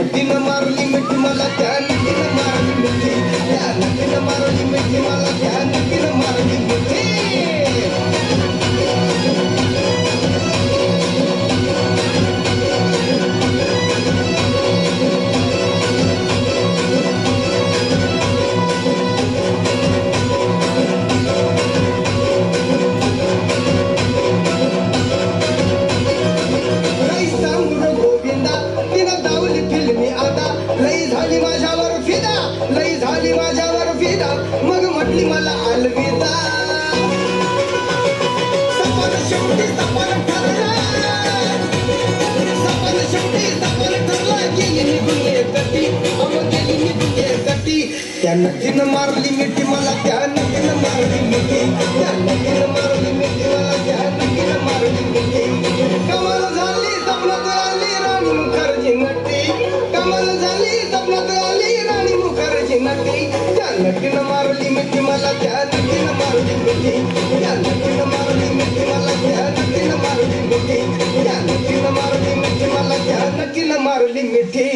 नदीनं मारली मिठी मला त्या नदीनं मारली मिठी त्या नदीनं मारली मिठी मला त्या नदीनं मारली मिठी मग म्हटली मला अलविदा सपन शेवटी सपन ठरलं सपन शेवटी सपन ठरलं गेली निघून एकटी गेली निघून एकटी त्या नदीनं मारली मिठी मला त्या नदीनं मारली मिठी त्या नदीनं मारली मिठी मला त्या नदीनं मारली मिठी कमाल झाली स्वप्नात आली राणी मुखर्जी नटी कमाल झाली स्वप्नात आली राणी मुखर्जी नटी त्या नदीनं मारली मिठी मला त्या नदीनं मारली मिठी त्या नदीनं मारली मिठी मला त्या नदीनं मारली मिठी त्या नदीनं मारली मिठी मला त्या नदीनं मारली मिठी